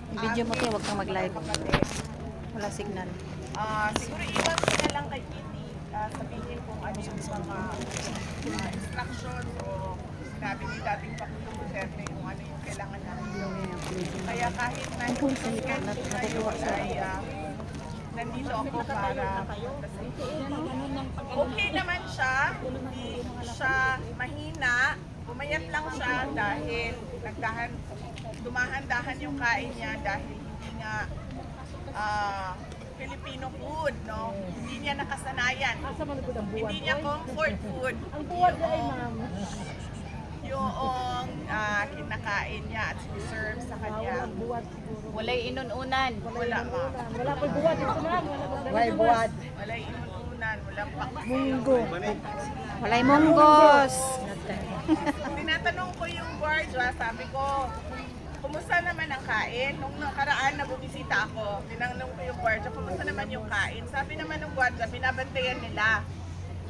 I-video mo tayo, huwag kang mag-live. Wala signal. Siguro iwan ko na lang kay Kitty. Sabihin kung ano yung mga instructions o sinabi ni dating Pangulong Duterte kung ano yung kailangan natin gawin. Kaya kahit na yung schedule ay nandito ako para okay naman siya, hindi siya mahina. Pumayat lang siya dahil dumahan-dahan yung kain niya dahil hindi nga Filipino food, no? Hindi niya nakasanayan. Hindi niya comfort food. Ang buwad ay ma'am. Yung kinakain niya at serve sa kanya. Buwad siguro. Walay inununan. Wala ma. Wala pa buwad dito ma'am. Walay buwad. Walay inuunan. Walang Munggo. Walay monggos. Tinatanong ko yung guardia, sabi ko, kumusta naman ang kain? Nung nakaraan na bumisita ako, tinanong ko yung guardia, kumusta naman yung kain? Sabi naman ng guardia, binabantayan nila.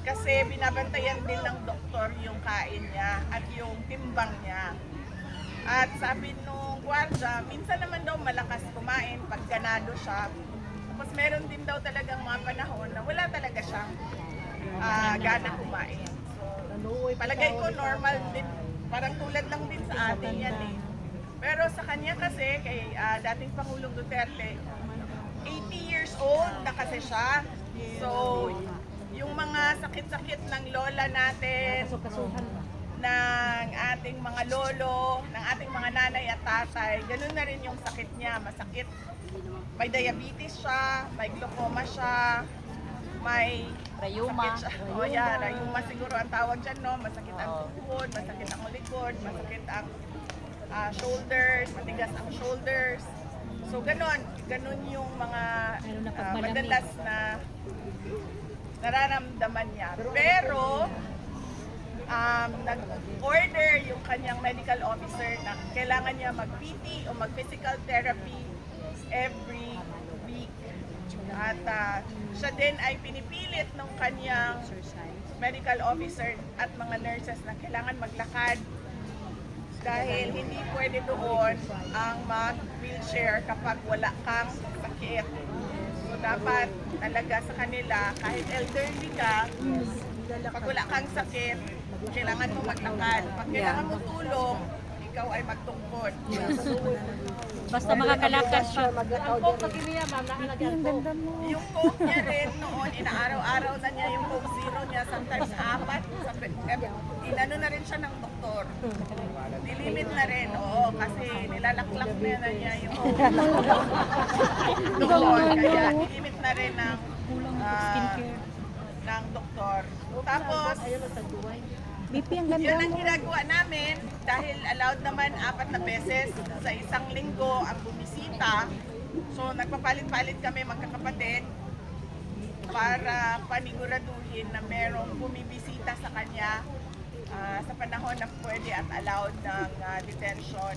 Kasi binabantayan din ng doktor yung kain niya at yung timbang niya. At sabi nung guardia, minsan naman daw malakas kumain pag ganado siya. Tapos meron din daw talagang mga panahon na wala talaga siyang gana kumain. So, palagay ko normal din, parang tulad lang din sa atin yan eh. Pero sa kanya kasi, kay dating Pangulong Duterte, 80 years old na kasi siya. So, yung mga sakit-sakit ng lola natin, ng ating mga lolo, ng ating mga nanay at tatay, ganun na rin yung sakit niya, masakit. May diabetes siya, may glaucoma siya, may Rayuma. sakit siya. O yan, rayuma siguro ang tawag dyan, no? Masakit ang tuhod, masakit ang likod, masakit ang shoulders, matigas ang shoulders. So ganun yung mga madalas na nararamdaman niya. Pero nag-order yung kanyang medical officer na kailangan niya mag-PT o mag-physical therapy every week. At siya din ay pinipilit ng kanyang medical officer at mga nurses na kailangan maglakad dahil hindi pwede doon ang mag-wheelchair kapag wala kang sakit. So dapat talaga sa kanila, kahit elderly ka, pag wala kang sakit, kailangan mo maglakad. Pag kailangan mo tulong, ikaw ay magtungkod. Basta makakalakas siya. Ang coke na kiniya ma'am. Ang ganda mo. Yung coke niya rin noon, inaaraw-araw na niya yung coke zero niya, sometimes 4. Inano na rin siya ng doktor. Nilimit na rin, oo, kasi nilalaklak na niya yung doktor. Kaya nilimit na rin ng doktor. Tapos, BP, ang ganda yun ang mo. ginagawa namin dahil allowed naman 4 na beses sa isang linggo ang bumisita. So nagpapalit-palit kami magkakapatid para paniguraduhin na merong bumibisita sa kanya sa panahon na pwede at allowed ng detention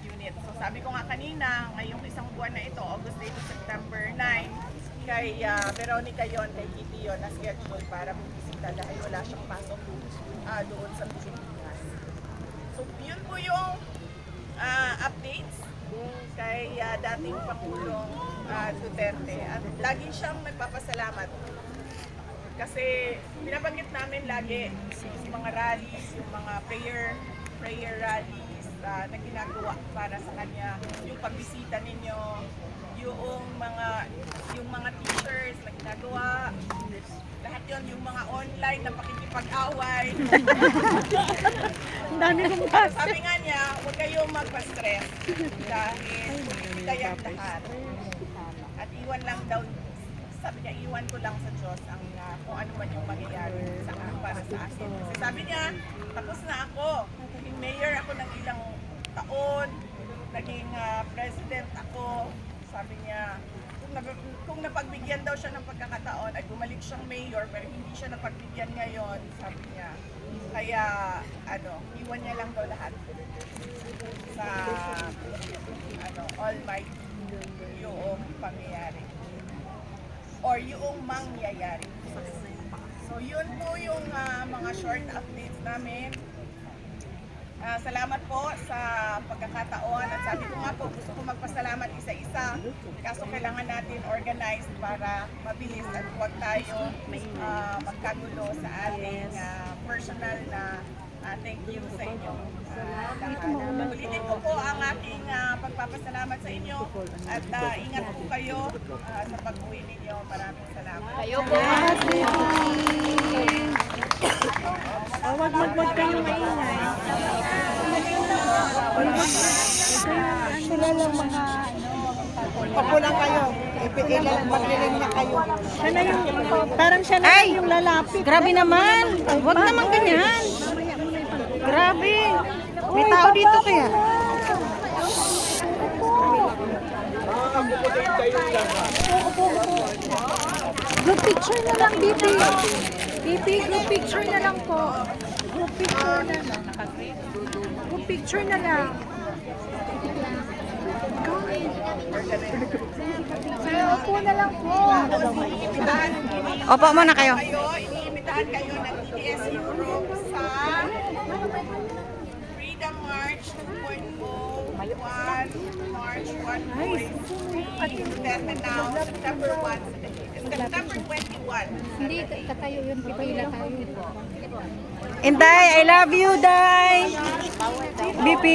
unit. So sabi ko nga kanina, ngayong isang buwan na ito, August 8 to September 9, kay Veronica yon, kay Kitty yon na schedule para bumisita dahil wala siyang pasok doon sa Pilipinas. So yun po yung updates kay dating Pangulong Duterte at lagi siyang nagpapasalamat kasi binabanggit namin lagi yung mga rallies, yung mga prayer rallies na ginagawa para sa kanya, yung pagbisita ninyo, yung mga teachers na ginagawa, lahat yon, yung mga online na pakikipag-away. Ang dami kong basa. Sabi nga niya, huwag kayong magpa-stress dahil kayang lahat. At iwan lang daw, sabi niya, iwan ko lang sa Diyos ang kung ano man yung mangyayari para sa akin. Kasi sabi niya, tapos na ako. Naging mayor ako ng ilang taon, naging president ako. Sabi niya, kung napagbigyan daw siya ng pagkakataon ay bumalik siyang mayor pero hindi siya napagbigyan ngayon, sabi niya. Kaya iwan niya lang daw lahat sa Almighty yung pangyayari or yung mangyayari. So yun po yung mga short updates namin. Salamat po sa pagkakataon at sabi ko nga po gusto ko magpasalamat isa-isa kaso kailangan natin organized para mabilis at huwag tayo magkagulo sa ating personal na thank you sa inyong lahat. Ulitin ko po ang aking pagpapasalamat sa inyo at ingat po kayo sa pag-uwi ninyo. Maraming salamat. Kayo po. Wag kayong maingay. Sila lang mga Papulang kayo. Ipigilan, magliling na kayo. siya na yung parang siya na lang yung lalapit. Grabe naman. Huwag naman ganyan. Grabe. May tao dito kaya. Group picture na lang, Bibi. Bibi, group picture na lang po. Group picture na lang. Group picture na lang. Opo na lang po. Opo muna kayo. Iniimbitahan kayo ng TDS Europe sa Freedom March 2.0, March 1.3, Mindanao, September 1, September 21. Hindi, katayo yun. Pipila tayo. Inday, I love you, Day. BP.